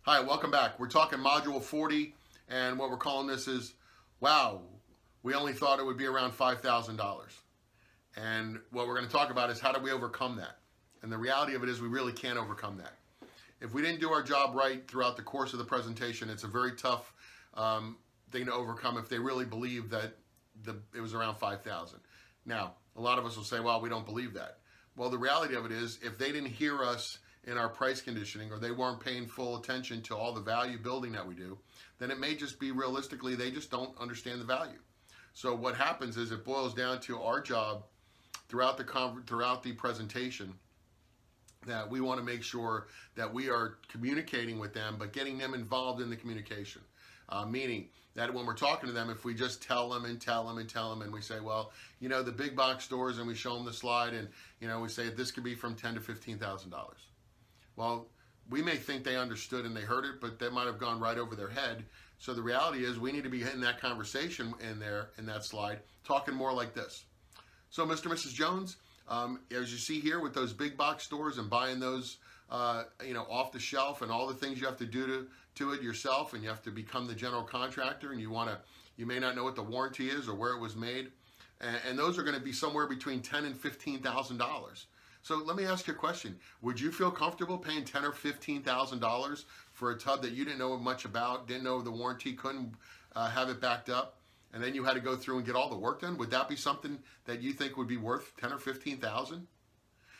Hi, welcome back. We're talking Module 40, and what we're calling this is, wow, we only thought it would be around $5,000. And what we're going to talk about is how do we overcome that? And the reality of it is we really can't overcome that. If we didn't do our job right throughout the course of the presentation, it's a very tough thing to overcome if they really believe that it was around 5,000. Now, a lot of us will say, well, we don't believe that. Well, the reality of it is if they didn't hear us in our price conditioning, or they weren't paying full attention to all the value building that we do, then it may just be realistically they just don't understand the value. So what happens is it boils down to our job throughout the presentation that we want to make sure that we are communicating with them, but getting them involved in the communication. Meaning that when we're talking to them, if we just tell them and we say, well, you know, the big box stores, and we show them the slide, and you know, we say this could be from $10,000 to $15,000. Well, we may think they understood and they heard it, but that might have gone right over their head. So the reality is we need to be in that conversation in that slide, talking more like this. So Mr. and Mrs. Jones, as you see here with those big box stores and buying those off the shelf and all the things you have to do to it yourself, and you have to become the general contractor, and you may not know what the warranty is or where it was made. And those are going to be somewhere between $10,000 and $15,000. So let me ask you a question. Would you feel comfortable paying $10,000 or $15,000 for a tub that you didn't know much about, didn't know the warranty, couldn't have it backed up, and then you had to go through and get all the work done? Would that be something that you think would be worth $10,000 or $15,000?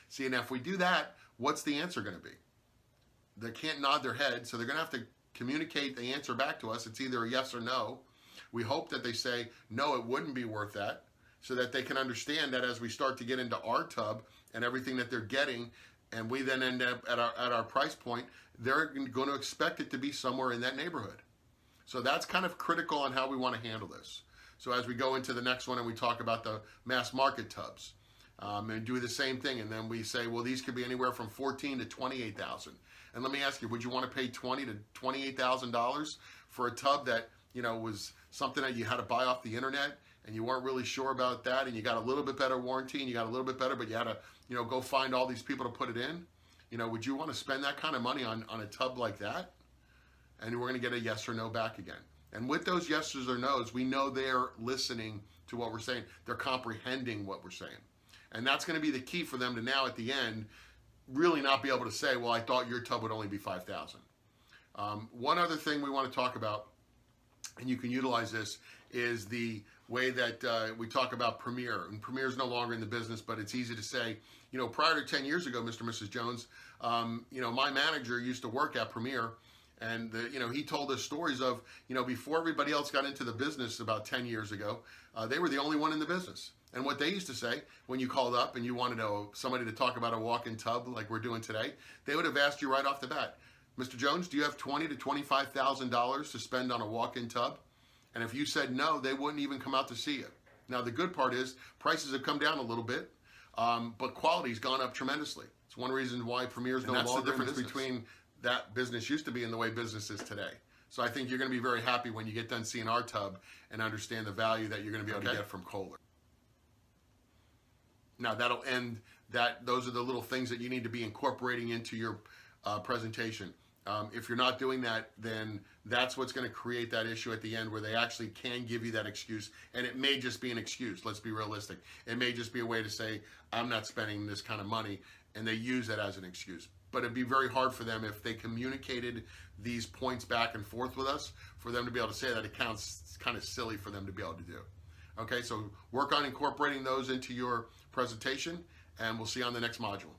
See, now if we do that, what's the answer going to be? They can't nod their head, so they're going to have to communicate the answer back to us. It's either a yes or no. We hope that they say, no, it wouldn't be worth that, so that they can understand that as we start to get into our tub and everything that they're getting, and we then end up at our price point, they're going to expect it to be somewhere in that neighborhood. So that's kind of critical on how we want to handle this. So as we go into the next one and we talk about the mass market tubs, and do the same thing, and then we say, well, these could be anywhere from $14,000 to $28,000. And let me ask you, would you want to pay $20,000 to $28,000 for a tub that was something that you had to buy off the internet, and you weren't really sure about that, and you got a little bit better warranty, and you got a little bit better, but you had to go find all these people to put it in? Would you want to spend that kind of money on a tub like that? And we're going to get a yes or no back again. And with those yeses or nos, we know they're listening to what we're saying. They're comprehending what we're saying. And that's going to be the key for them to now at the end really not be able to say, well, I thought your tub would only be $5,000. One other thing we want to talk about, and you can utilize this, is the way that we talk about Premier. And Premier is no longer in the business, but it's easy to say, prior to 10 years ago, Mr. and Mrs. Jones, my manager used to work at Premier, and he told us stories of, before everybody else got into the business about 10 years ago, they were the only one in the business. And what they used to say when you called up and you wanted somebody to talk about a walk-in tub like we're doing today, they would have asked you right off the bat, Mr. Jones, do you have $20,000 to $25,000 to spend on a walk-in tub? And if you said no, they wouldn't even come out to see you. Now, the good part is prices have come down a little bit, but quality's gone up tremendously. It's one reason why Premier's no longer in business. That's the difference between that business used to be and the way business is today. So I think you're going to be very happy when you get done seeing our tub and understand the value that you're going to be able to get from Kohler. Now, that'll end that. Those are the little things that you need to be incorporating into your presentation. If you're not doing that, then that's what's going to create that issue at the end where they actually can give you that excuse. And it may just be an excuse. Let's be realistic. It may just be a way to say, I'm not spending this kind of money, and they use that as an excuse. But it'd be very hard for them if they communicated these points back and forth with us, for them to be able to say that. It counts kind of silly for them to be able to do. Okay, so work on incorporating those into your presentation, and we'll see you on the next module.